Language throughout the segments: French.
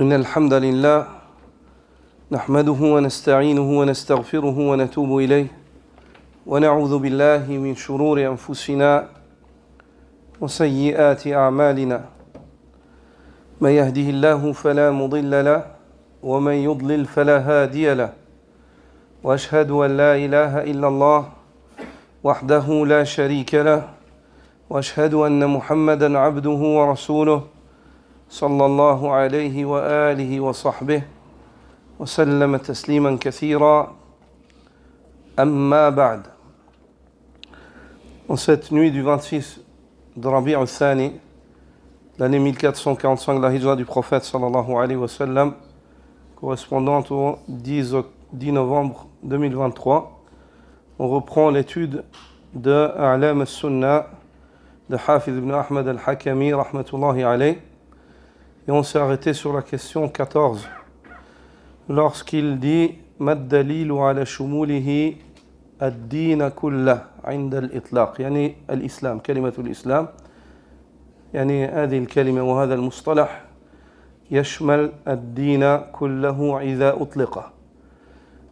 إن الحمد لله نحمده ونستعينه ونستغفره ونتوب إليه ونعوذ بالله من شرور أنفسنا وسيئات أعمالنا من يهده الله فلا مضل له ومن يضلل فلا هادي له وأشهد أن لا إله إلا الله وحده لا شريك له وأشهد أن محمدًا عبده ورسوله صلى الله عليه وآله وصحبه وسلم تسليما كثيرا أما بعد. En cette nuit du 26 de Rabi' al-Thani, l'année 1445 de la hijra du prophète sallallahu alayhi wa sallam, correspondante au 10 novembre 2023, on reprend l'étude de A'lam al-Sunnah de Hafiz ibn Ahmad al-Hakami rahmatullahi alayhi. Et on s'est arrêté sur la question 14, lorsqu'il dit مَا الدَّلِيلُ عَلَى شُمُولِهِ الدِّينَ كُلَّهُ عند الإطلاق، يعني الإسلام، كلمة الإسلام، يعني هذه الكلمة وهذا المصطلح يشمل الدين كله إذا أطلق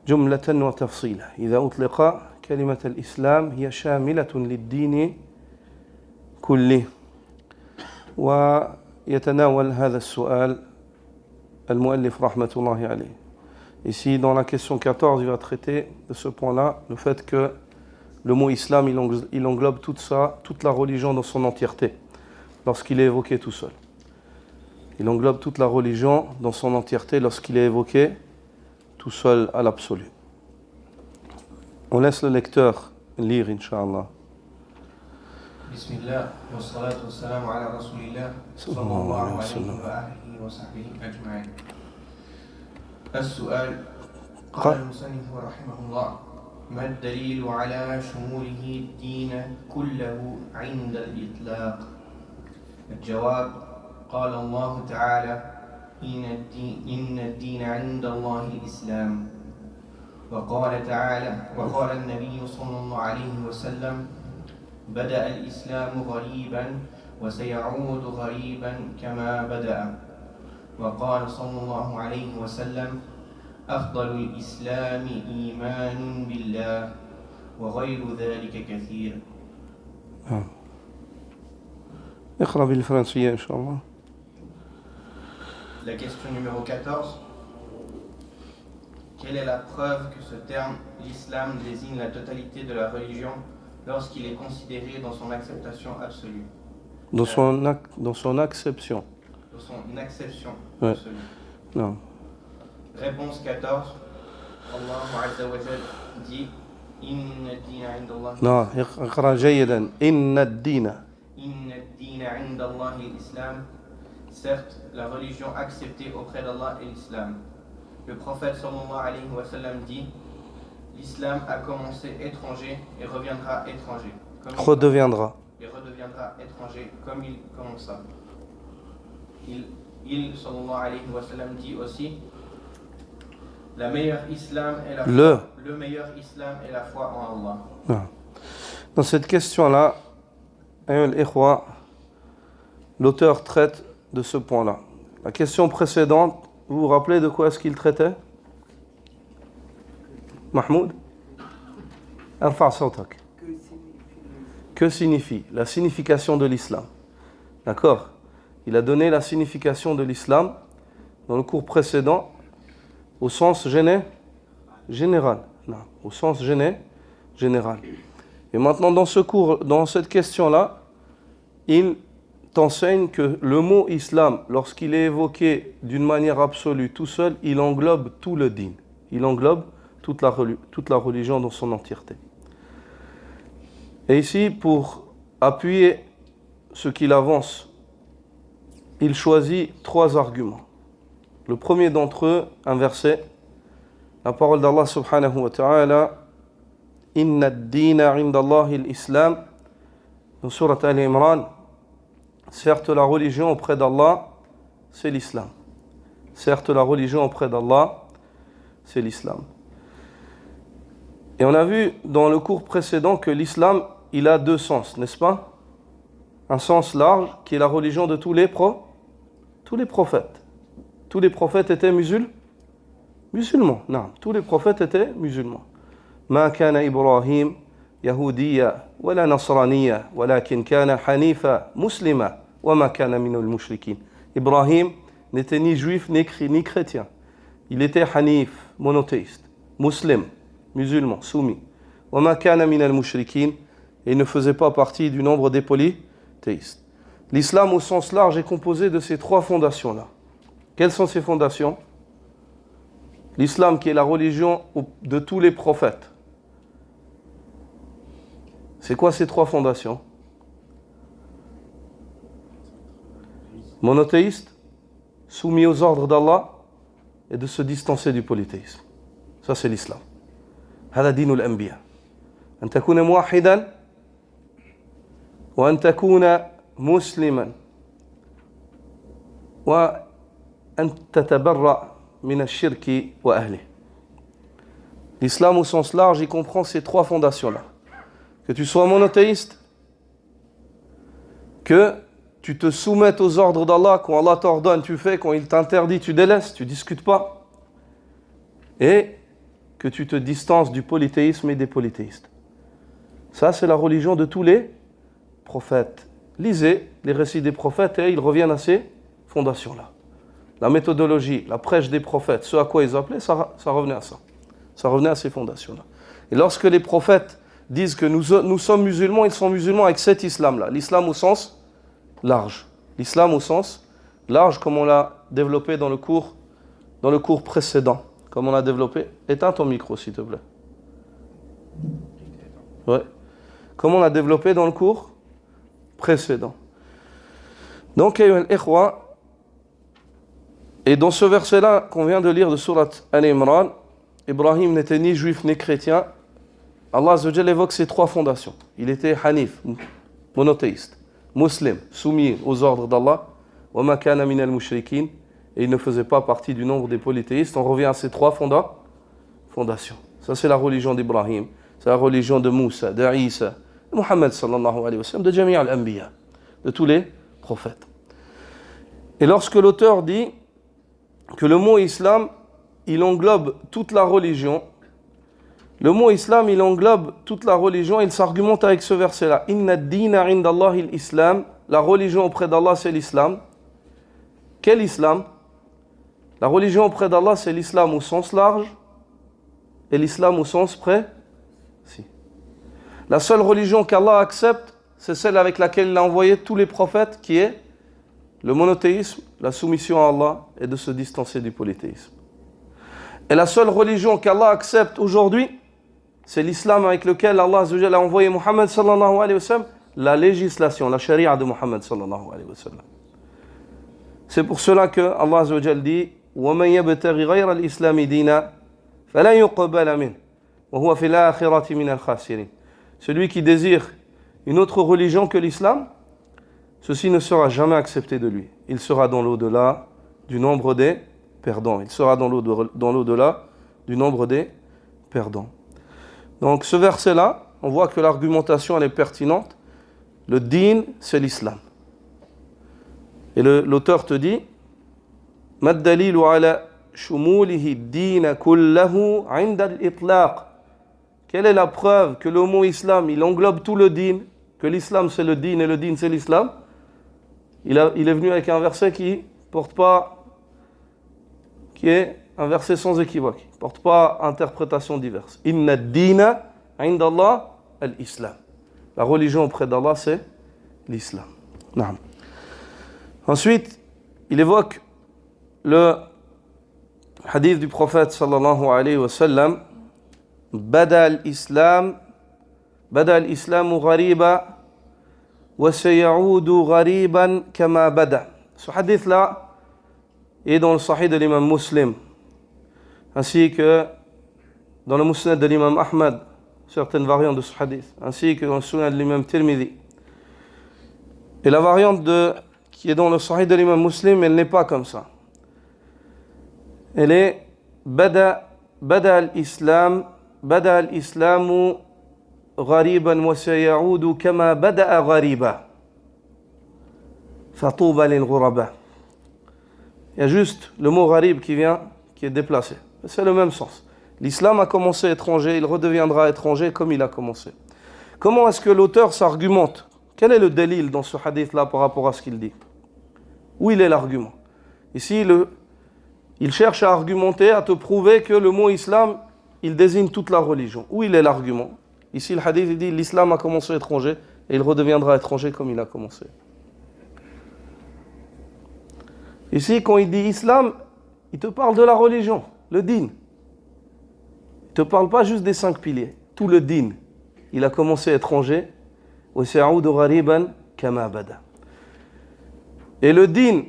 جملة وتفصيلا. إذا أطلق كلمة الإسلام هي شاملة للدين كله. يتناول هذا السؤال المؤلف رحمة الله عليه. Ici, dans la question 14, il va traiter de ce point-là, le fait que le mot islam, il englobe toute la religion dans son entièreté, lorsqu'il est évoqué tout seul. Il englobe toute la religion dans son entièreté lorsqu'il est évoqué tout seul à l'absolu. On laisse le lecteur lire, Inch'Allah. بسم الله والصلاة والسلام على رسول الله صلى الله عليه وآله وصحبه أجمعين. السؤال: قال المصنف رحمه الله: ما الدليل على شموله الدين كله عند الإطلاق؟ الجواب: قال الله تعالى: إن الدين عند الله الإسلام. وقال تعالى: وقال النبي صلى الله عليه وسلم: بدأ الإسلام غريبا وسيعود غريبا كما بدأ. وقال صلى الله عليه وسلم: أفضل الإسلام إيمان بالله وغير ذلك كثير. اقرأ بالفرنسية إن شاء الله. La question numéro 14. Quelle est la preuve que ce terme, l'islam, désigne la totalité de la religion lorsqu'il est considéré dans son acceptation absolue? Dans son acception. Dans son acception ouais. absolue. Non. Réponse 14. Allah Azza wa Jal dit: Inna ad-dina 'inda Allah. Non, اقرأ جيدا. إن الدين. Inna ad-dina 'inda Allah l'islam. Certes, la religion acceptée auprès d'Allah est l'islam. Le prophète sallallahu alayhi wa sallam dit: l'islam a commencé étranger et reviendra étranger. Redeviendra étranger comme il commença. Il sallallahu alayhi wa sallam dit aussi: le meilleur islam est la foi en Allah. Non. Dans cette question-là, l'auteur traite de ce point-là. La question précédente, vous vous rappelez de quoi est-ce qu'il traitait? Mahmoud? Que signifie la signification de l'islam? D'accord? Il a donné la signification de l'islam dans le cours précédent au sens général. Non, au sens général. Et maintenant, dans ce cours, dans cette question-là, il t'enseigne que le mot islam, lorsqu'il est évoqué d'une manière absolue, tout seul, il englobe tout le din. Il englobe toute la religion dans son entièreté. Et ici, pour appuyer ce qu'il avance, il choisit 3 arguments. Le premier d'entre eux, un verset, la parole d'Allah subhanahu wa ta'ala: Inna ad-dina 'inda Allahi al-Islam, dans Surat Al-Imran. Certes, la religion auprès d'Allah, c'est l'islam. Certes, la religion auprès d'Allah, c'est l'islam. Et on a vu dans le cours précédent que l'islam, il a 2 sens, n'est-ce pas? Un sens large, qui est la religion de tous les prophètes. Tous les prophètes étaient musulmans. Non, tous les prophètes étaient musulmans. Ma kana Ibrahim yahudiya wala nasraniya walakin kana hanifa muslima wa ma kana minal mushrikin. Ibrahim n'était ni juif ni chrétien. Il était hanif, monothéiste, musulman, soumis. Wa ma kana minal mushrikin, et il ne faisait pas partie du nombre des polythéistes. L'islam au sens large est composé de ces trois fondations-là. Quelles sont ces fondations? L'islam qui est la religion de tous les prophètes. C'est quoi ces trois fondations? Monothéiste, soumis aux ordres d'Allah et de se distancer du polythéisme. Ça c'est l'islam. هذا دين الأنبياء. أن تكون موحدا وأن تكون مسلما وأن تتبرأ من الشرك وأهله. L'islam au sens large, il comprend ces trois fondations-là. Que tu sois monothéiste, que tu te soumettes aux ordres d'Allah, quand Allah t'ordonne, tu fais, quand il t'interdit, tu délaisses, tu ne discutes pas, et que tu te distances du polythéisme et des polythéistes. Ça, c'est la religion de tous les prophètes. Lisez les récits des prophètes et ils reviennent à ces fondations-là. La méthodologie, la prêche des prophètes, ce à quoi ils appelaient, ça revenait à ça. Ça revenait à ces fondations-là. Et lorsque les prophètes disent que nous sommes musulmans, ils sont musulmans avec cet islam-là. L'islam au sens large. L'islam au sens large, comme on l'a développé dans le cours précédent. Comme on l'a développé. Éteins ton micro, s'il te plaît. Ouais. Comme on l'a développé dans le cours précédent. Donc, et dans ce verset-là qu'on vient de lire de Surat Al-Imran, Ibrahim n'était ni juif ni chrétien. Allah Azza wa Jalla évoque ces trois fondations. Il était hanif, monothéiste, musulman, soumis aux ordres d'Allah, wa ma kana minal mushrikin, et il ne faisait pas partie du nombre des polythéistes. On revient à ces trois fondations. Ça c'est la religion d'Ibrahim, c'est la religion de Moussa, de Isa, de Muhammad sallallahu alayhi wa sallam, de Jami' al-Anbiya, de tous les prophètes. Et lorsque l'auteur dit que le mot islam, il englobe toute la religion, le mot islam, il englobe toute la religion, il s'argumente avec ce verset-là. Inna ad-dina 'inda Allahi al-islam, la religion auprès d'Allah, c'est l'islam. Quel islam? La religion auprès d'Allah, c'est l'islam au sens large et l'islam au sens précis. La seule religion qu'Allah accepte, c'est celle avec laquelle il a envoyé tous les prophètes, qui est le monothéisme, la soumission à Allah et de se distancer du polythéisme. Et la seule religion qu'Allah accepte aujourd'hui, c'est l'islam avec lequel Allah Azza wa Jalla a envoyé Muhammad sallallahu alayhi wa sallam, la législation, la sharia de Muhammad sallallahu alayhi wa sallam. C'est pour cela que Allah Azza wa Jalla dit وَمَنْ يَبْتَغِ غَيْرَ الْإِسْلَامِ دِينًا فَلَنْ يُقْبَلَ مِنْهُ وَهُوَ فِي الْآخِرَةِ مِنَ الْخَاسِرِينَ. Celui qui désire une autre religion que l'islam, ceci ne sera jamais accepté de lui. Il sera dans l'au-delà du nombre des perdants. Il sera dans l'au-delà du nombre des perdants. Donc ce verset-là, on voit que l'argumentation elle est pertinente. Le din, c'est l'islam. Et l'auteur te dit ما الدليل على شموله الدين كله عند الإطلاق. Quelle est la preuve que le mot islam, il englobe tout le din, que l'islam c'est le din et le din c'est l'islam? Il est venu avec un verset qui est un verset sans équivoque, qui ne porte pas interprétation diverse. Inna ad-dina 'inda Allah al-islam. La religion auprès d'Allah c'est l'islam. Naam. Ensuite, il évoque le hadith du prophète sallallahu alayhi wa sallam. Bada al-islamu ghariba wa sayaudu ghariban kama bada. Ce hadith là est dans le sahih de l'imam Muslim, ainsi que dans le musnad de l'imam Ahmad, certaines variantes de ce hadith, ainsi que dans le sunan de l'imam Tirmidhi. Et la variante qui est dans le sahih de l'imam Muslim, elle n'est pas comme ça. Elle est bada al-islamu ghariban wa sayaudu kama bada'a ghariba fatuba lil ghuraba. Il y a juste le mot gharib qui est déplacé. C'est le même sens. L'islam a commencé étranger, il redeviendra étranger comme il a commencé. Comment est-ce que l'auteur s'argumente? Quel est le délil dans ce hadith-là par rapport à ce qu'il dit? Où il est l'argument? Ici, il cherche à argumenter, à te prouver que le mot islam, il désigne toute la religion. Où il est l'argument? Ici, le hadith il dit l'islam a commencé étranger et il redeviendra étranger comme il a commencé. Ici, quand il dit islam, il te parle de la religion, le din. Il ne te parle pas juste des 5 piliers, tout le din. Il a commencé étranger. Et le din,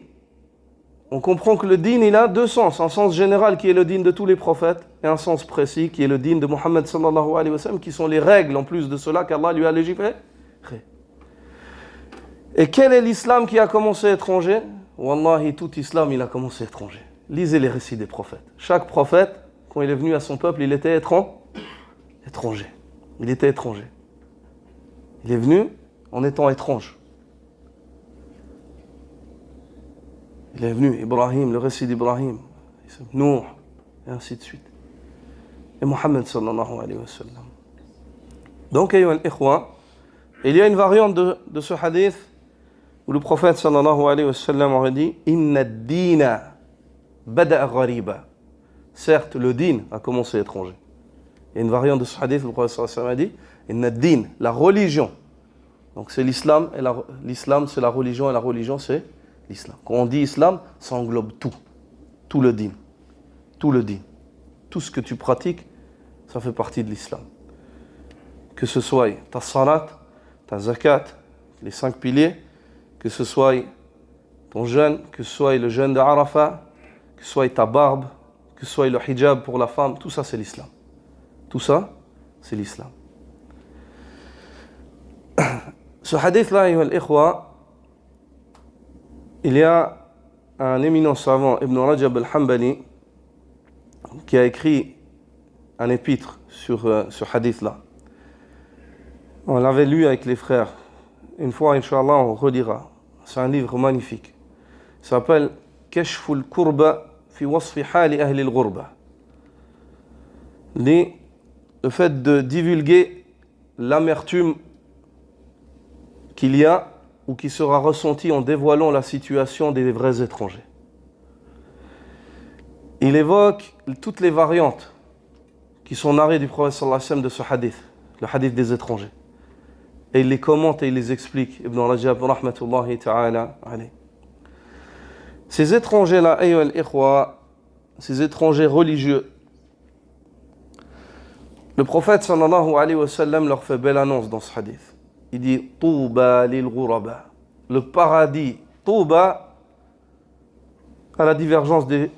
on comprend que le din, il a 2 sens. Un sens général qui est le din de tous les prophètes et un sens précis qui est le din de Mohammed sallallahu alayhi wa sallam, qui sont les règles en plus de cela qu'Allah lui a légiféré. Et quel est l'islam qui a commencé étranger? Wallahi, tout islam, il a commencé étranger. Lisez les récits des prophètes. Chaque prophète, quand il est venu à son peuple, il était étranger. Il était étranger. Il est venu en étant étrange. Il est venu, Ibrahim, le récit d'Ibrahim, Nuh, et ainsi de suite. Et Mohammed sallallahu alayhi wa sallam. Donc, ayyuha al-ikhwa, il y a une variante de ce hadith où le prophète sallallahu alayhi wa sallam aurait dit Inna ad-dina bada'a ghariba. Certes, le din a commencé étranger. Il y a une variante de ce hadith où le prophète sallallahu alayhi wa sallam a dit Inna ad-din, la religion. Donc c'est l'islam, et l'islam c'est la religion, et la religion c'est l'islam. Quand on dit islam, ça englobe tout. Tout le din. Tout le din. Tout ce que tu pratiques, ça fait partie de l'islam. Que ce soit ta salat, ta zakat, les 5 piliers, que ce soit ton jeûne, que ce soit le jeûne d'Arafat, que ce soit ta barbe, que ce soit le hijab pour la femme, tout ça c'est l'islam. Tout ça, c'est l'islam. Ce hadith-là, ayyuha al-ikhwa, il y a un éminent savant, Ibn Rajab al-Hanbali, qui a écrit un épître sur ce hadith-là. On l'avait lu avec les frères. Une fois, Inch'Allah, on redira. C'est un livre magnifique. Il s'appelle Kashful Kurba fi wasfi hali ahli al-ghurba. Le fait de divulguer l'amertume qu'il y a ou qui sera ressentie en dévoilant la situation des vrais étrangers. Il évoque toutes les variantes qui sont narrées du prophète sallallahu alayhi wa sallam de ce hadith, le hadith des étrangers. Et il les commente et il les explique. Ibn Rajab, rahmatullahi ta'ala alayhi. Ces étrangers-là, ayyuha al-ikhwa, ces étrangers religieux, le prophète sallallahu alayhi wa sallam leur fait belle annonce dans ce hadith. Il dit Touba lil ghuraba. Le paradis, Touba, à la divergence de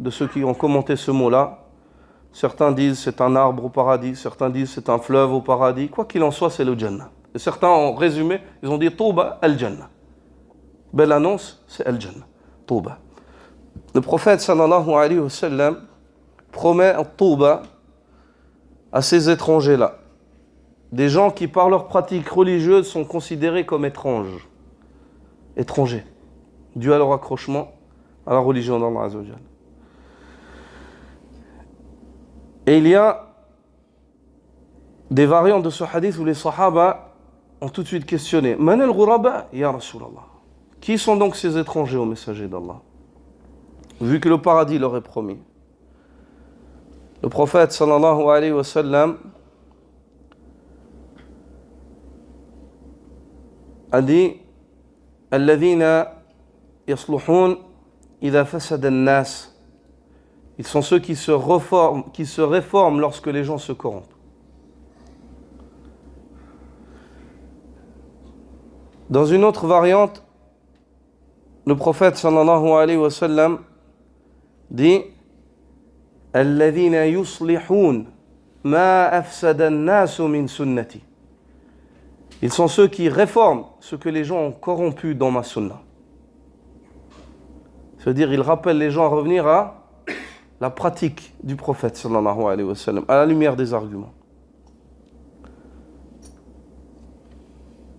ceux qui ont commenté ce mot-là. Certains disent c'est un arbre au paradis, certains disent c'est un fleuve au paradis. Quoi qu'il en soit, c'est le Jannah. Et certains ont résumé, ils ont dit Touba al-Jannah. Belle annonce, c'est al-Jannah. Touba. Le prophète sallallahu alayhi wa sallam promet un Touba à ces étrangers-là. Des gens qui, par leurs pratiques religieuses, sont considérés comme étrangers, dû à leur accrochement à la religion d'Allah Azza wa Jalla. Et il y a des variantes de ce hadith où les sahaba ont tout de suite questionné Man al-ghuraba ya Rasulallah. Qui sont donc ces étrangers au messager d'Allah? Vu que le paradis leur est promis. Le prophète sallallahu alayhi wa sallam a dit Alladhina yasluhun idha fasada an-nas. Ils sont ceux qui se réforment lorsque les gens se corrompent. Dans une autre variante, le prophète sallallahu alayhi wa sallam dit Alladhina yuslihun ma afsada an-nas min sunnati. Ils sont ceux qui réforment ce que les gens ont corrompu dans ma sunna. C'est-à-dire, ils rappellent les gens à revenir à la pratique du prophète sallallahu alayhi wa sallam, à la lumière des arguments.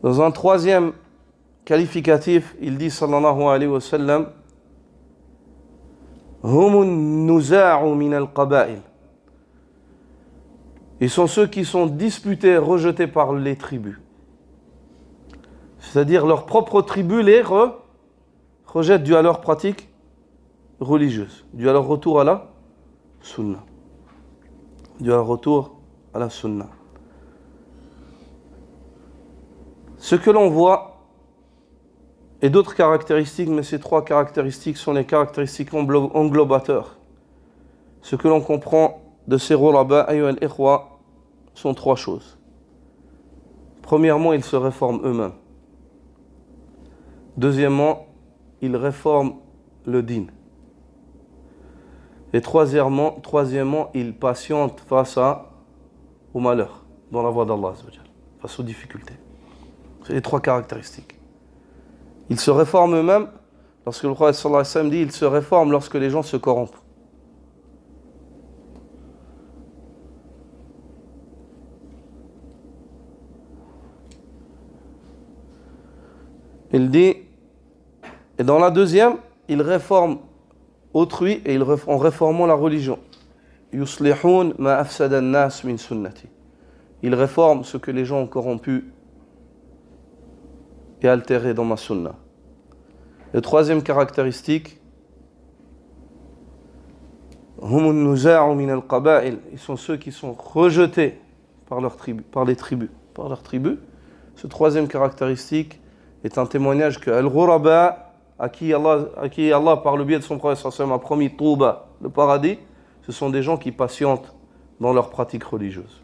Dans un troisième qualificatif, il dit sallallahu alayhi wa sallam Humun nuza'u min al-qaba'il. Ils sont ceux qui sont disputés, rejetés par les tribus. C'est-à-dire leur propre tribu les rejette dû à leur pratique religieuse, dû à leur retour à la sunna. Dû à leur retour à la sunna. Ce que l'on voit et d'autres caractéristiques, mais ces trois caractéristiques sont les caractéristiques englobateurs. Ce que l'on comprend de ces ghuraba, ayyuha al-ikhwa, sont trois choses. Premièrement, ils se réforment eux-mêmes. Deuxièmement, ils réforment le din. Et troisièmement, ils patientent face au malheur, dans la voie d'Allah, face aux difficultés. C'est les trois caractéristiques. Ils se réforment eux-mêmes, lorsque le prophète sallallahu alayhi wa sallam dit, ils se réforment lorsque les gens se corrompent. Il dit, et dans la deuxième, ils réforment autrui et en réformant la religion. Yuslihun ma afsada an-nas min sunnati. Ils réforment ce que les gens ont corrompu et altéré dans ma sunna. La troisième caractéristique, Humun nuza'u min al-qaba'il. Ils sont ceux qui sont rejetés par leur tribu, par les tribus, par leur tribu. Ce troisième caractéristique est un témoignage que al-ghuraba, à qui Allah, par le biais de son prophète sallallahu alayhi wa sallam, a promis Touba, le paradis, ce sont des gens qui patientent dans leur pratique religieuse.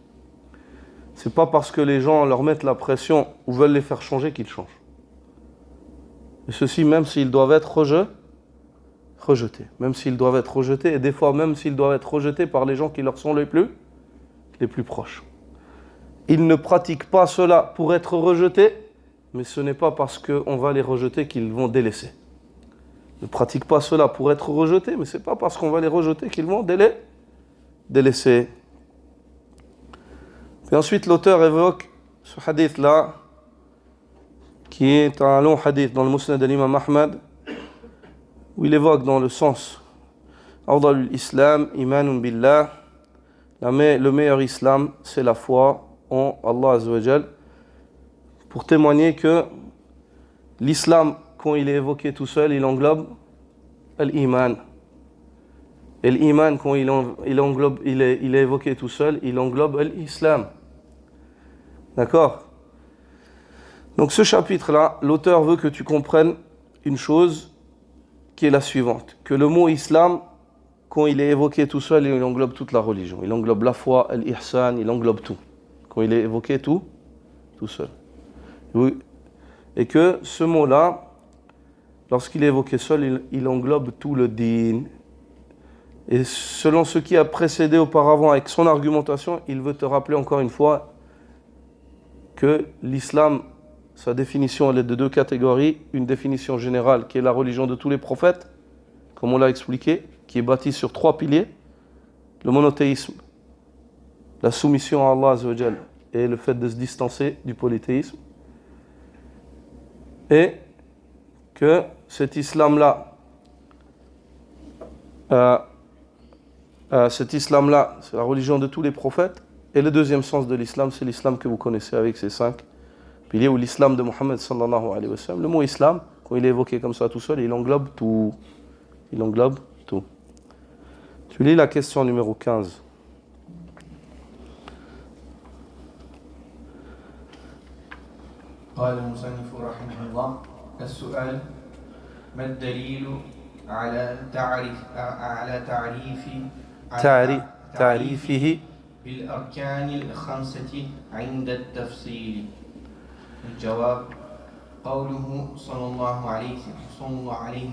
C'est pas parce que les gens leur mettent la pression ou veulent les faire changer qu'ils changent. Et ceci, même s'ils doivent être rejetés. Même s'ils doivent être rejetés, et des fois même s'ils doivent être rejetés par les gens qui leur sont les plus proches. Ils ne pratiquent pas cela pour être rejetés, mais ce n'est pas parce qu'on va les rejeter qu'ils vont délaisser. Ils ne pratiquent pas cela pour être rejetés, mais ce n'est pas parce qu'on va les rejeter qu'ils vont délaisser. Et ensuite, l'auteur évoque ce hadith-là, qui est un long hadith dans le Musnad de l'imam Ahmad, où il évoque dans le sens Afdalul Islam, imanun billah, le meilleur islam, c'est la foi en Allah Azza wa Jal, pour témoigner que l'islam, quand il est évoqué tout seul, il englobe l'iman. Et l'iman, quand il est évoqué tout seul, il englobe l'islam. D'accord ? Donc ce chapitre-là, l'auteur veut que tu comprennes une chose qui est la suivante. Que le mot islam, quand il est évoqué tout seul, il englobe toute la religion. Il englobe la foi, l'ihsan, il englobe tout. Quand il est évoqué tout seul. Oui. Et que ce mot-là, lorsqu'il est évoqué seul, il englobe tout le din. Et selon ce qui a précédé auparavant avec son argumentation, il veut te rappeler encore une fois que l'islam, sa définition, elle est de deux catégories. Une définition générale qui est la religion de tous les prophètes, comme on l'a expliqué, qui est bâtie sur trois piliers. Le monothéisme, la soumission à Allah Azza wa Jal et le fait de se distancer du polythéisme. Et que cet islam-là, c'est la religion de tous les prophètes. Et le deuxième sens de l'islam, c'est l'islam que vous connaissez avec ces 5 piliers, ou l'islam de Mohammed sallallahu alayhi wa sallam. Le mot islam, quand il est évoqué comme ça tout seul, il englobe tout. Il englobe tout. Tu lis la question numéro 15. قال المصنف رحمه الله السؤال ما الدليل على تعريفه بالأركان الخمسة عند التفصيل. الجواب قوله صلى الله عليه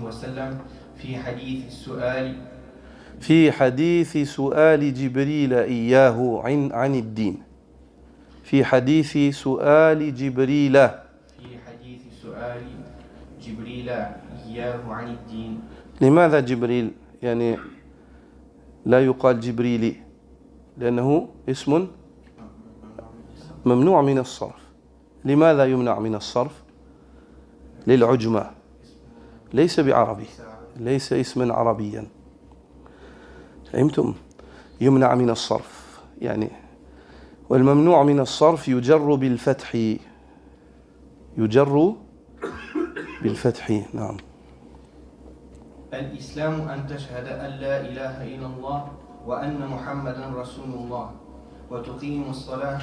وسلم في حديث سؤال جبريل إياه عن الدين. في حديث سؤال جبريل إياه عن الدين. لماذا جبريل؟ يعني لا يقال جبريلي لأنه اسم ممنوع من الصرف. لماذا يمنع من الصرف؟ للعجمة ليس بعربي ليس اسما عربيا فهمتم يمنع من الصرف يعني والممنوع من الصرف يجر بالفتح يجر بالفتح نعم الإسلام أن تشهد أن لا إله إلا الله وأن محمدا رسول الله وتقيم الصلاة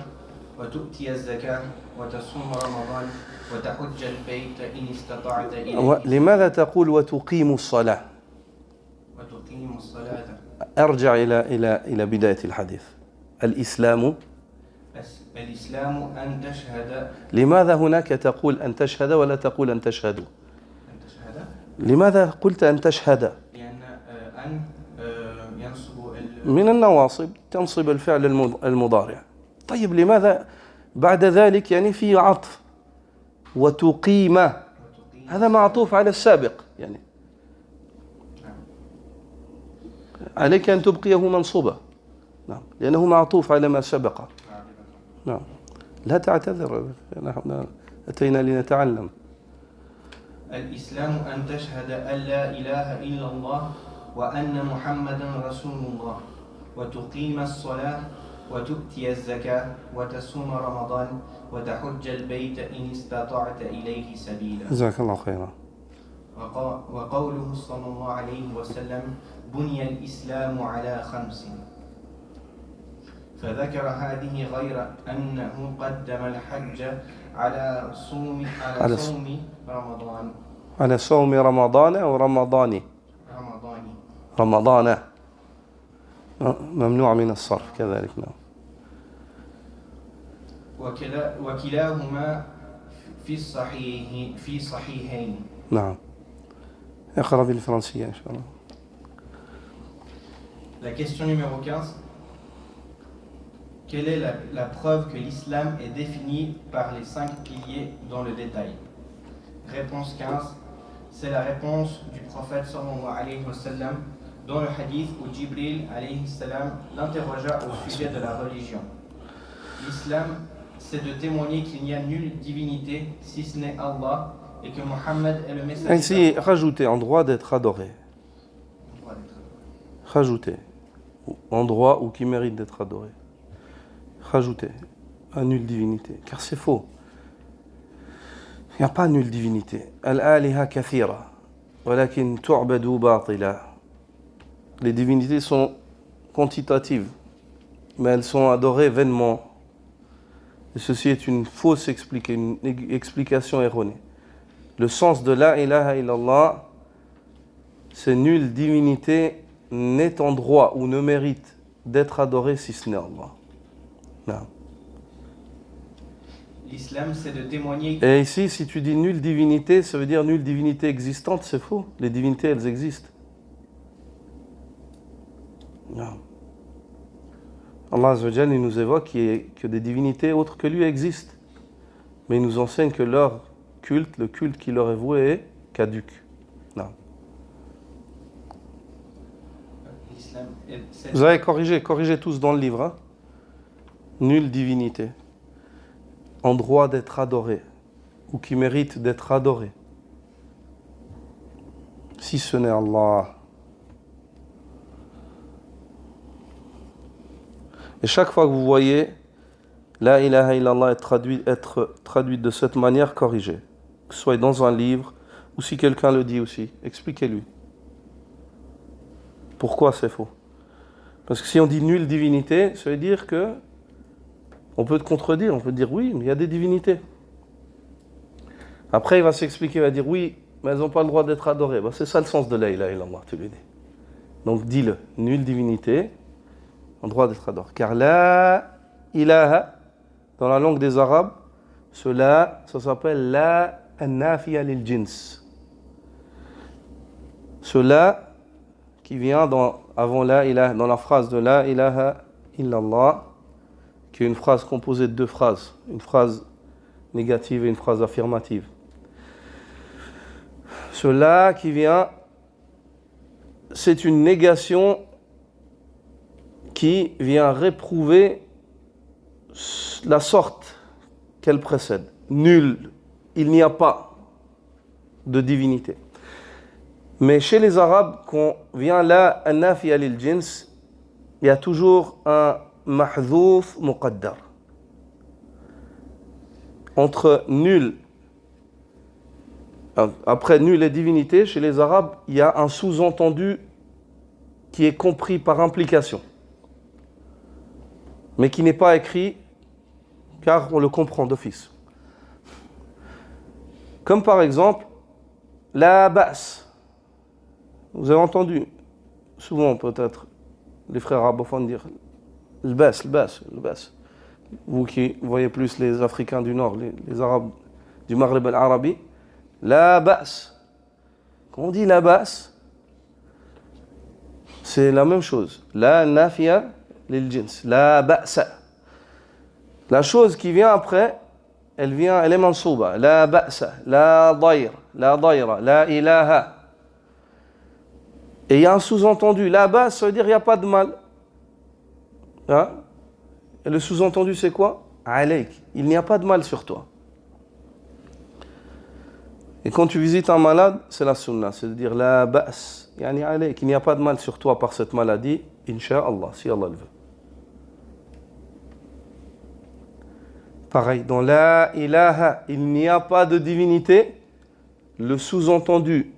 وتؤتي الزكاة وتصوم رمضان وتحج البيت إن استطعت إليه. لماذا تقول وتقيم الصلاة؟ وتقيم الصلاة. أرجع إلى بداية الحديث. الإسلام أن تشهد. لماذا هناك تقول أن تشهد ولا تقول أن تشهدوا؟ أن تشهد. لماذا قلت أن تشهد؟ لأن أن ينصب من النواصب تنصب الفعل المضارع. طيب لماذا بعد ذلك يعني في عطف وتقيم هذا معطوف على السابق يعني عليك أن تبقيه منصوبا نعم لأنه معطوف على ما سبق نعم لا تعتذر نحن أتينا لنتعلم. الإسلام أن تشهد أن لا إله إلا الله وأن محمدا رسول الله وتقيم الصلاة وتؤتي الزكاة وتصوم رمضان وتحج البيت إن استطعت إليه سبيلا. جزاك الله خيرا. وقوله صلى الله عليه وسلم بني الإسلام على 5 فذكر هذه غير أنه قدم الحج على صوم رمضان. على صوم رمضان أو رمضان ممنوع من الصرف كذلك نعم. وكلاهما في صحيحين. نعم. اقرأ بالفرنسية إن شاء الله. La question numéro 15. Quelle est la preuve que l'islam est défini par les 5 piliers dans le détail? Réponse 15. C'est la réponse du prophète sallallahu alayhi wa sallam dans le hadith où Jibril alayhi salam l'interrogea au sujet de la religion. L'islam, c'est de témoigner qu'il n'y a nulle divinité si ce n'est Allah et que Mohammed est le messager. Ainsi, rajouter en droit d'être adoré. Rajouter en droit ou qui mérite d'être adoré. Rajouter à nulle divinité, car c'est faux. Il n'y a pas nulle divinité. Al-aliha kathira, walakin tu'badu batila. Les divinités sont quantitatives, mais elles sont adorées vainement. Et ceci est une fausse explication erronée. Le sens de la ilaha illallah, c'est nulle divinité n'est en droit ou ne mérite d'être adorée si ce n'est Allah. Non. L'islam, c'est de témoigner. Et ici, si tu dis nulle divinité, ça veut dire nulle divinité existante, c'est faux. Les divinités, elles existent. Non. Allah Azza wa Jalla, il nous évoque que des divinités autres que lui existent. Mais il nous enseigne que leur culte, le culte qui leur est voué, est caduque. Non. Vous avez corrigé tous dans le livre. Hein? Nulle divinité en droit d'être adoré ou qui mérite d'être adoré si ce n'est Allah. Et chaque fois que vous voyez la ilaha illallah être traduite de cette manière, corrigez. Que ce soit dans un livre ou si quelqu'un le dit aussi, expliquez-lui. Pourquoi c'est faux? Parce que si on dit nulle divinité, ça veut dire que on peut te contredire, on peut dire oui, mais il y a des divinités. Après, il va s'expliquer, il va dire oui, mais elles n'ont pas le droit d'être adorées. Ben, c'est ça le sens de la ilaha illallah, tu lui dis. Donc dis-le, nulle divinité, en droit d'être adorée. Car la ilaha, dans la langue des Arabes, cela, ça s'appelle la nafiya lil jins. Cela qui vient avant la ilaha, dans la phrase de la ilaha illallah, qui est une phrase composée de 2 phrases, une phrase négative et une phrase affirmative. Cela qui vient, c'est une négation qui vient réprouver la sorte qu'elle précède. Nul, il n'y a pas. de divinité. Mais chez les Arabes, quand vient là an-nafiya lil jins, il y a toujours un mahdhouf muqaddar. Entre nul, après nul et divinité, chez les Arabes, il y a un sous-entendu qui est compris par implication, mais qui n'est pas écrit car on le comprend d'office. Comme par exemple, la ba's. Vous avez entendu souvent peut-être les frères arabophones dire le ba's. Vous qui voyez plus les Africains du Nord, les Arabes du Maghreb al-Arabi, la ba's. Quand on dit la ba's, c'est la même chose. La nafiya lil jins, la ba'sa. La chose qui vient après, elle est mansouba. La ba'sa, la dayra, la ilaha. Et il y a un sous-entendu. La ba's, ça veut dire il n'y a pas de mal. Hein? Et le sous-entendu, c'est quoi? Alayk. Il n'y a pas de mal sur toi. Et quand tu visites un malade, c'est la sunna, c'est de dire la ba's, yani alayk. Il n'y a pas de mal sur toi par cette maladie, incha'Allah, si Allah le veut. Pareil, dans la ilaha, il n'y a pas de divinité. Le sous-entendu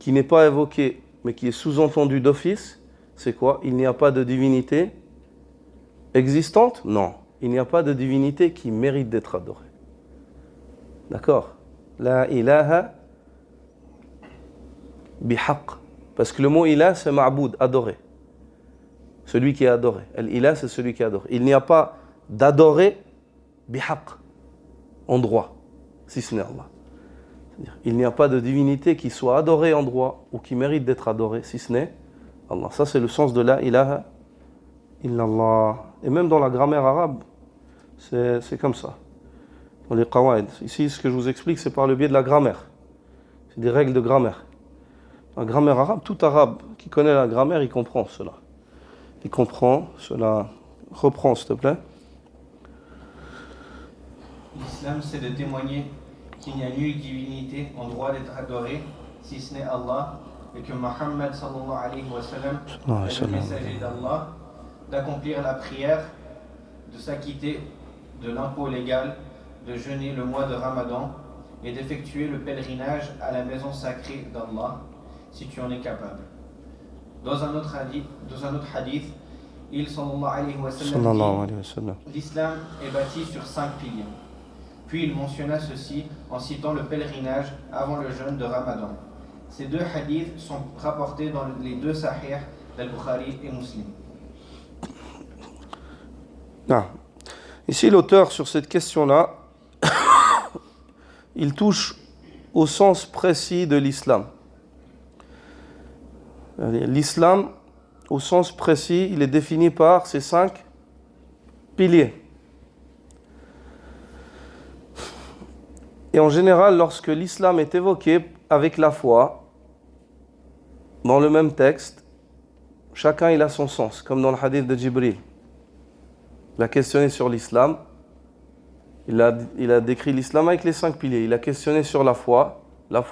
qui n'est pas évoqué, mais qui est sous-entendu d'office, c'est quoi? Il n'y a pas de divinité existante? Non. Il n'y a pas de divinité qui mérite d'être adorée. D'accord? La ilaha bihaq. Parce que le mot ilah, c'est ma'boud, adoré. Celui qui est adoré. Al-ilah, c'est celui qui est adoré. Il n'y a pas d'adoré bihaq, en droit, si ce n'est Allah. C'est-à-dire, il n'y a pas de divinité qui soit adorée en droit ou qui mérite d'être adorée, si ce n'est Allah. Ça, c'est le sens de la ilaha illallah. Et même dans la grammaire arabe, c'est comme ça. Dans les qawaid. Ici, ce que je vous explique, c'est par le biais de la grammaire. C'est des règles de grammaire. La grammaire arabe, tout arabe qui connaît la grammaire, il comprend cela. Il comprend cela. Reprends, s'il te plaît. L'islam, c'est de témoigner qu'il n'y a nulle divinité en droit d'être adorée, si ce n'est Allah, et que Muhammad sallallahu alayhi wa sallam est le messager d'Allah, d'accomplir la prière, de s'acquitter de l'impôt légal, de jeûner le mois de Ramadan et d'effectuer le pèlerinage à la maison sacrée d'Allah, si tu en es capable. Dans un autre hadith, il sallallahu alayhi wa sallam dit, l'islam est bâti sur 5 piliers. Puis il mentionna ceci en citant le pèlerinage avant le jeûne de Ramadan. Ces 2 hadiths sont rapportés dans les 2 sahih d'Al-Bukhari et Muslim. Ah. Ici, l'auteur, sur cette question-là, il touche au sens précis de l'islam. L'islam, au sens précis, il est défini par ces 5 piliers. Et en général, lorsque l'islam est évoqué avec la foi, dans le même texte, chacun il a son sens, comme dans le hadith de Jibril. Il a questionné sur l'islam, il a décrit l'islam avec les 5 piliers. Il a questionné sur la foi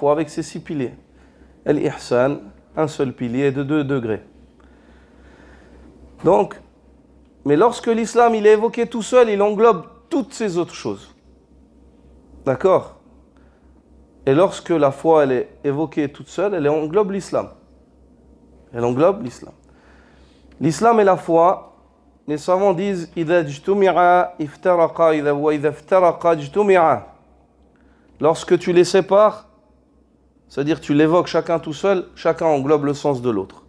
avec ses 6 piliers. Al-ihsan, un seul pilier de 2 degrés. Donc, mais lorsque l'islam il est évoqué tout seul, il englobe toutes ces autres choses. D'accord? Et lorsque la foi elle est évoquée toute seule, elle englobe l'islam. Elle englobe l'islam. L'islam et la foi, les savants disent إِذَا اجْتُمِعَا اِفْتَرَقَا وَإِذَا افْتَرَقَا اجْتُمِعَا. Lorsque tu les sépares, c'est-à-dire tu l'évoques chacun tout seul, chacun englobe le sens de l'autre.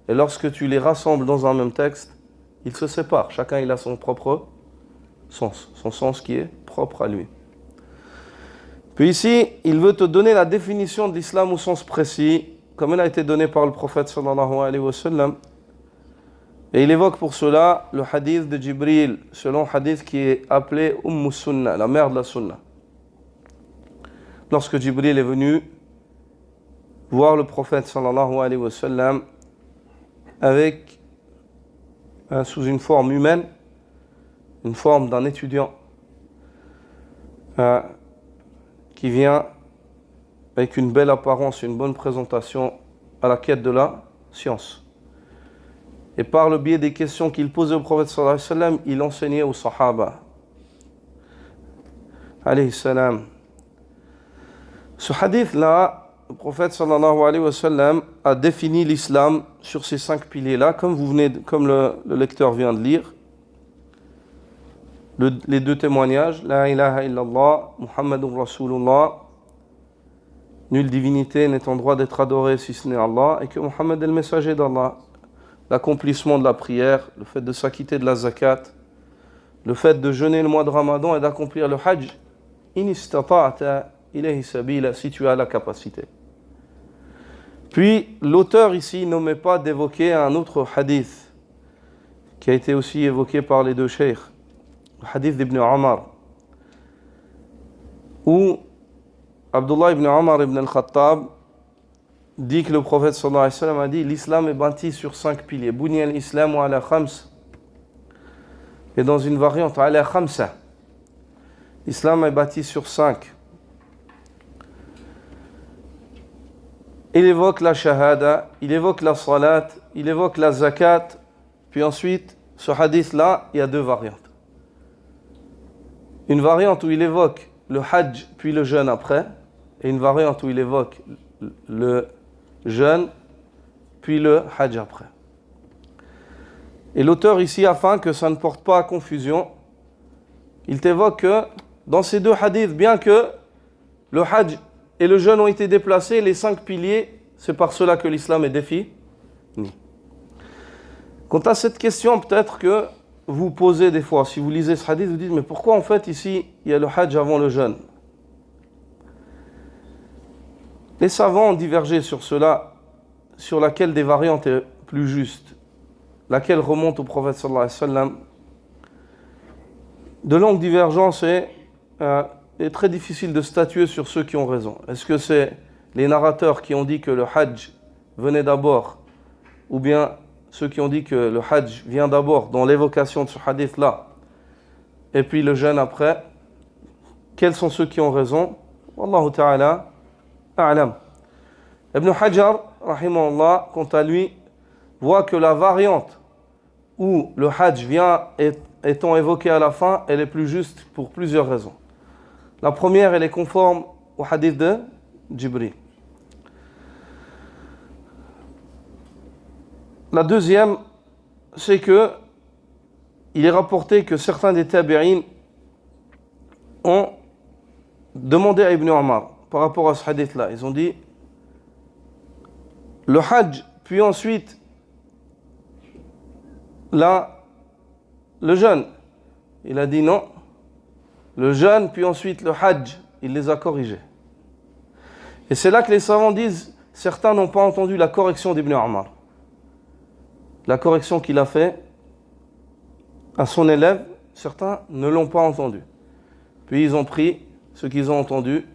Et lorsque tu les rassembles dans un même texte, ils se séparent. Chacun il a son propre sens, son sens qui est propre à lui. Puis ici, il veut te donner la définition de l'islam au sens précis, comme elle a été donnée par le prophète sallallahu alayhi wa sallam. Et il évoque pour cela le hadith de Jibril, selon hadith qui est appelé Sunnah, la mère de la Sunna. Lorsque Jibril est venu voir le prophète sallallahu alayhi wa sallam avec, sous une forme humaine, une forme d'un étudiant qui vient avec une belle apparence, une bonne présentation à la quête de la science. Et par le biais des questions qu'il posait au prophète sallallahu alayhi wa sallam, il enseignait aux sahaba alayhi salam. Ce hadith-là, le prophète sallallahu alayhi wa sallam a défini l'islam sur ces 5 piliers-là, comme le lecteur vient de lire. Les 2 témoignages, La ilaha illallah, Muhammadur Rasulullah, nulle divinité n'est en droit d'être adorée si ce n'est Allah, et que Muhammad est le messager d'Allah. L'accomplissement de la prière, le fait de s'acquitter de la zakat, le fait de jeûner le mois de Ramadan et d'accomplir le hajj, in istata'ta ilayhi sabila, si tu as la capacité. Puis l'auteur ici n'omet pas d'évoquer un autre hadith qui a été aussi évoqué par les 2 cheikhs, le hadith d'Ibn Omar, où Abdullah ibn Omar ibn al-Khattab dit que le prophète sallallahu alayhi wa sallam a dit l'islam est bâti sur 5 piliers. Bunya al-islam wa ala khams. Et dans une variante, ala khamsa. L'islam est bâti sur 5. Il évoque la shahada, il évoque la salat, il évoque la zakat. Puis ensuite, ce hadith-là, il y a 2 variantes. Une variante où il évoque le hajj puis le jeûne après, et une variante où il évoque le jeûne puis le hajj après. Et l'auteur ici, afin que ça ne porte pas à confusion, il t'évoque que dans ces 2 hadiths, bien que le hajj et le jeûne ont été déplacés, les 5 piliers, c'est par cela que l'islam est défini. Quant à cette question, peut-être que vous posez des fois, si vous lisez ce hadith, vous dites, mais pourquoi en fait ici, il y a le hajj avant le jeûne? Les savants ont divergé sur cela, sur laquelle des variantes est plus juste, laquelle remonte au prophète sallallahu alayhi wa sallam. De longues divergences et très difficile de statuer sur ceux qui ont raison. Est-ce que c'est les narrateurs qui ont dit que le hajj venait d'abord, ou bien ceux qui ont dit que le hajj vient d'abord dans l'évocation de ce hadith-là, et puis le jeûne après? Quels sont ceux qui ont raison? Wallahu ta'ala a'lam. Ibn Hajar, rahimahullah, quant à lui, voit que la variante où le hajj vient étant évoqué à la fin, elle est plus juste pour plusieurs raisons. La première, elle est conforme au hadith de Jibril. La deuxième, c'est que il est rapporté que certains des tabi'in ont demandé à Ibn Omar par rapport à ce hadith-là. Ils ont dit le hajj, puis ensuite le jeûne. Il a dit non. Le jeûne, puis ensuite le hajj. Il les a corrigés. Et c'est là que les savants disent, certains n'ont pas entendu la correction d'Ibn Omar. La correction qu'il a fait à son élève, certains ne l'ont pas entendu. Puis ils ont pris ce qu'ils ont entendu,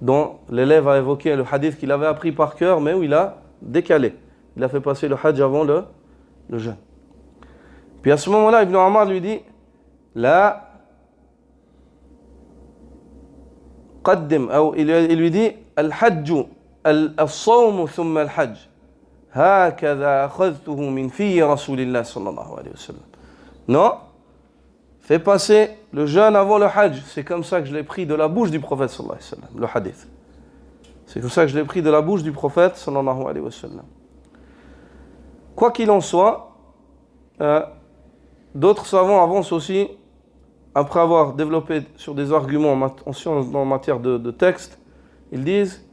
dont l'élève a évoqué le hadith qu'il avait appris par cœur, mais où il a décalé. Il a fait passer le hajj avant le jeûne. Puis à ce moment-là, Ibn Omar lui dit, la qaddim, il lui dit, al-hajju, al-sawmu thumma al-hajj. هكذا أخذته من في رسول الله صلى الله عليه وسلم. Non, fais passer le jeûne avant le hajj. C'est comme ça que je l'ai pris de la bouche du prophète sallallahu alayhi wa sallam, le hadith. C'est comme ça que je l'ai pris de la bouche du prophète sallallahu alayhi wa sallam. Quoi qu'il en soit, d'autres savants avancent aussi, après avoir développé sur des arguments en matière de texte, ils disent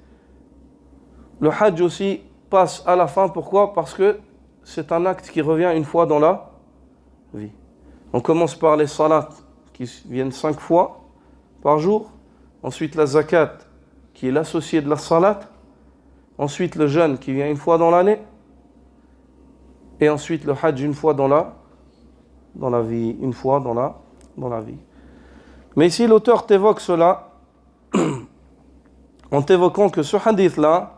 le hajj aussi passe à la fin. Pourquoi? Parce que c'est un acte qui revient une fois dans la vie. On commence par les salats qui viennent 5 fois par jour, ensuite la zakat qui est l'associé de la salat, ensuite le jeûne qui vient une fois dans l'année, et ensuite le hajj une fois dans la vie, une fois dans la vie. Mais ici l'auteur t'évoque cela en t'évoquant que ce hadith-là,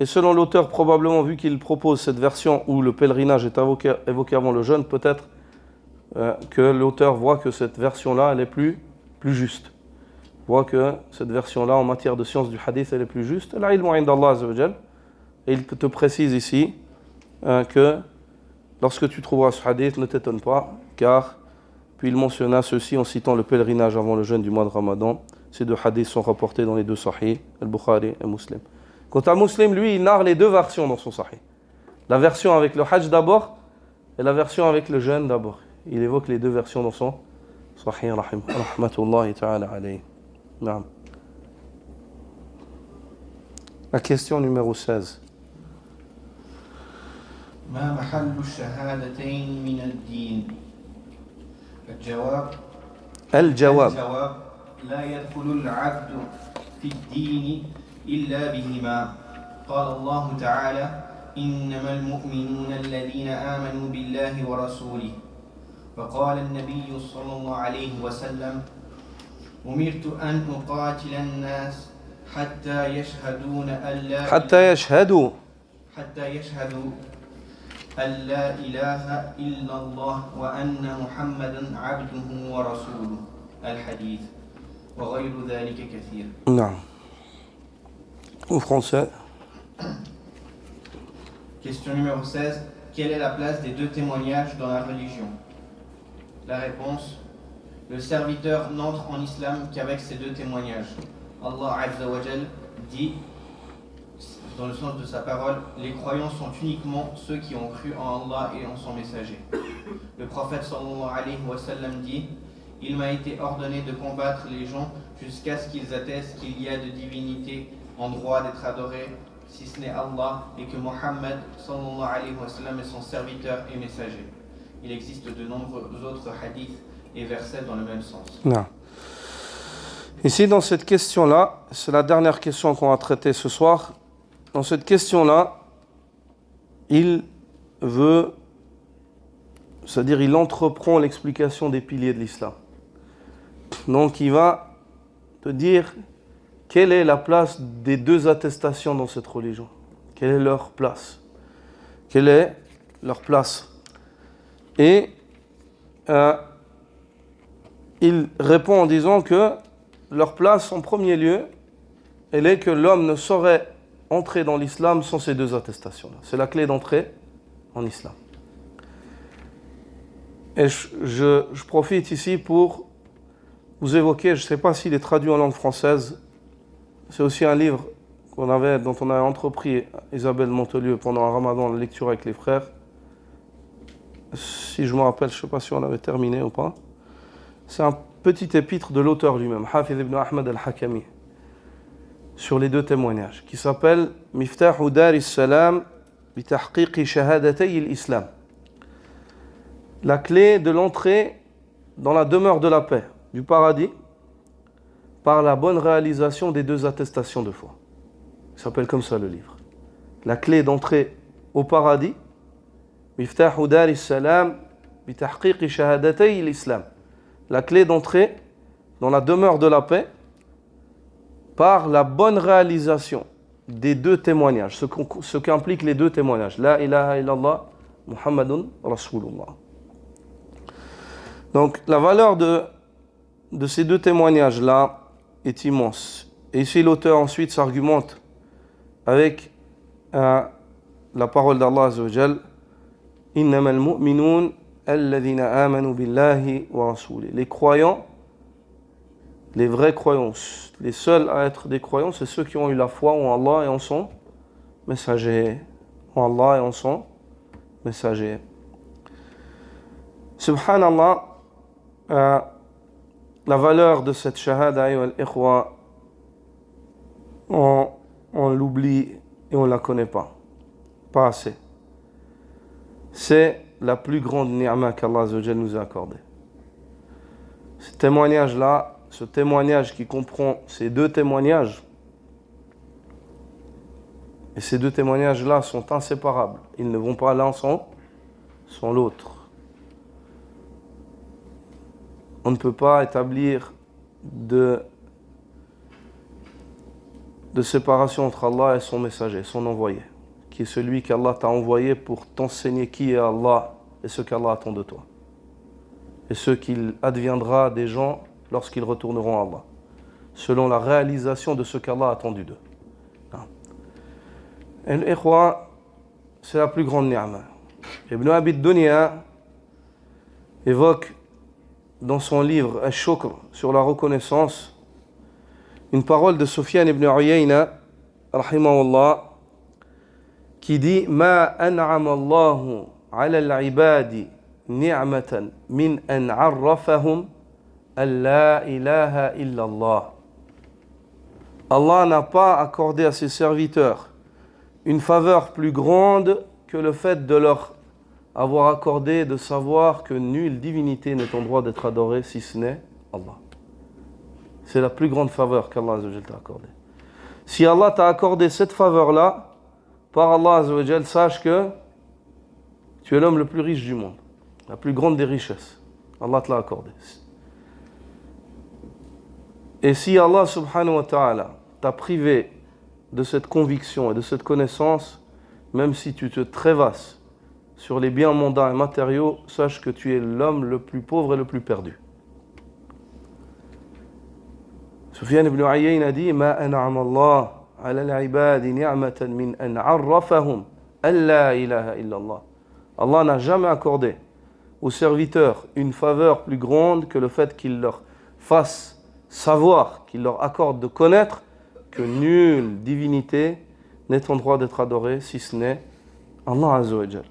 et selon l'auteur, probablement, vu qu'il propose cette version où le pèlerinage est évoqué avant le jeûne, peut-être que l'auteur voit que cette version-là, elle est plus juste. voit que cette version-là, en matière de science du hadith, elle est plus juste. L'ilmu inda Allah azza wa jal. Et il te précise ici que lorsque tu trouveras ce hadith, ne t'étonne pas, car, puis il mentionna ceci en citant le pèlerinage avant le jeûne du mois de Ramadan. Ces deux hadiths sont rapportés dans les deux sahih, Al-Bukhari et Muslim. Quant à Muslim, lui, il narre les deux versions dans son sahih. La version avec le hajj d'abord et la version avec le jeûne d'abord. Il évoque les deux versions dans son sahih, rahmatullahi ta'ala alayhi. Naam. La question numéro 16. ما محل الشهادتين من الدين؟ الجواب الجواب لا يدخل العبد في الدين إلا بهما. قال الله تعالى: إنما المؤمنون الذين آمنوا بالله ورسوله. وقال النبي صلى الله عليه وسلم: أمرت أن أقاتل الناس حتى يشهدون أن لا إله إلا الله وأن محمدا عبده ورسوله. الحديث وغير ذلك كثير. Non. Au français. Question numéro 16. Quelle est la place des deux témoignages dans la religion? La réponse: le serviteur n'entre en islam qu'avec ces deux témoignages. Allah Azza wa Jal dit, dans le sens de sa parole, les croyants sont uniquement ceux qui ont cru en Allah et en son messager. Le prophète sallallahu alayhi wa sallam dit: il m'a été ordonné de combattre les gens jusqu'à ce qu'ils attestent qu'il y a de divinité en droit d'être adoré, si ce n'est Allah, et que Mohammed sallallahu alayhi wa sallam est son serviteur et messager. Il existe de nombreux autres hadiths et versets dans le même sens. Non. Ici, dans cette question-là, c'est la dernière question qu'on va traiter ce soir. Dans cette question-là, il veut, c'est-à-dire il entreprend l'explication des piliers de l'islam. Donc il va te dire quelle est la place des deux attestations dans cette religion. Quelle est leur place? Quelle est leur place? Et il répond en disant que leur place, en premier lieu, elle est que l'homme ne saurait entrer dans l'islam sans ces deux attestations-là. C'est la clé d'entrée en islam. Et je profite ici pour vous évoquer, je ne sais pas s'il est traduit en langue française, c'est aussi un livre dont on a entrepris, Isabelle Montelieu, pendant un ramadan, la lecture avec les frères. Si je me rappelle, je ne sais pas si on avait terminé ou pas. C'est un petit épître de l'auteur lui-même, Hafiz ibn Ahmad al-Hakami, sur les deux témoignages, qui s'appelle Miftahu Dar al-Salam bi tahqiqi shahadatay al-Islam. La clé de l'entrée dans la demeure de la paix, du paradis, par la bonne réalisation des deux attestations de foi. Il s'appelle comme ça le livre. La clé d'entrée au paradis, Miftahu Dar al-Salam bi tahqiqi shahadatay al-Islam. La clé d'entrée dans la demeure de la paix par la bonne réalisation des deux témoignages, ce qu'impliquent les deux témoignages. La ilaha illallah, Muhammadun Rasulullah. Donc la valeur de ces deux témoignages-là est immense. Et ici l'auteur ensuite s'argumente avec la parole d'Allah Azza wa Jal, Innamal mu'minun alladhina amanu billahi wa rasoulih. Les croyants, les vrais croyants, les seuls à être des croyants, c'est ceux qui ont eu la foi en Allah et en son messager. En Allah et en son messager. Subhanallah, la valeur de cette shahada, al-ikhwa, on l'oublie et on ne la connaît pas. Pas assez. C'est la plus grande ni'ma qu'Allah Azza wa Jal nous a accordée. Ce témoignage-là, ce témoignage qui comprend ces deux témoignages, et ces deux témoignages-là sont inséparables. Ils ne vont pas l'un sans l'autre. On ne peut pas établir de séparation entre Allah et son messager, son envoyé, qui est celui qu'Allah t'a envoyé pour t'enseigner qui est Allah et ce qu'Allah attend de toi. Et ce qu'il adviendra des gens lorsqu'ils retourneront à Allah. selon la réalisation de ce qu'Allah a attendu d'eux. Et l'ikhwa, c'est la plus grande ni'ma. Ibn Abi Dunya évoque dans son livre Ash-Shukr sur la reconnaissance une parole de Sufyan ibn Uyayna rahimahullah qui dit Ma an'ama Allahu ala al-ibadi ni'matan min an 'arrafahum an la ilaha illa Allah. Allah n'a pas accordé à ses serviteurs une faveur plus grande que le fait de leur avoir accordé de savoir que nulle divinité n'est en droit d'être adorée si ce n'est Allah. C'est la plus grande faveur qu'Allah Azza wa Jal t'a accordée. Si Allah t'a accordé cette faveur-là, par Allah Azza wa Jal, sache que tu es l'homme le plus riche du monde, la plus grande des richesses. Allah te l'a accordé. Et si Allah subhanahu wa ta'ala t'a privé de cette conviction et de cette connaissance, même si tu te trévasses sur les biens mondains et matériaux, sache que tu es l'homme le plus pauvre et le plus perdu. Sufyan ibn Uyayna a dit Ma an'ama Allah ala al-ibadi ni'matan min an 'arrafahum an la ilaha illa Allah. Allah n'a jamais accordé aux serviteurs une faveur plus grande que le fait qu'il leur fasse savoir, qu'il leur accorde de connaître que nulle divinité n'est en droit d'être adorée si ce n'est Allah Azza wa Jal.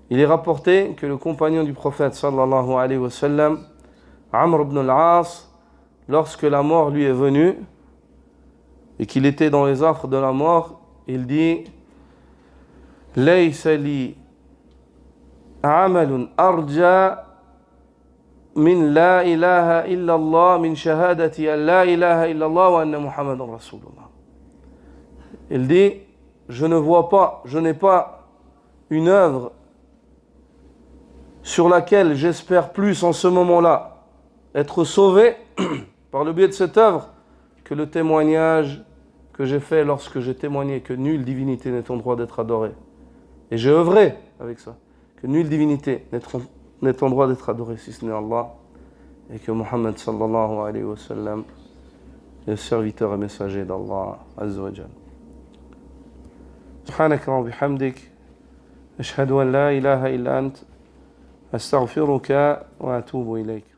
Il est rapporté que le compagnon du prophète sallallahu alayhi wa sallam, Amr ibn al-As, lorsque la mort lui est venue et qu'il était dans les affres de la mort, il dit Laysa li amalun arja min la ilaha illa Allah min shahadati an la ilaha illa Allah wa anna Muhammadan Rasulullah. Il dit je n'ai pas une œuvre sur laquelle j'espère plus en ce moment-là être sauvé par le biais de cette œuvre que le témoignage que j'ai fait lorsque j'ai témoigné que nulle divinité n'est en droit d'être adorée. Et j'ai œuvré avec ça, que nulle divinité n'est en droit d'être adorée si ce n'est Allah, et que Muhammad sallallahu alayhi wa sallam est le serviteur et messager d'Allah Azza wa Jal. Subhanaka wa bihamdik, ashhadu an la ilaha illa ant, astaghfiruka wa atubu ilayk.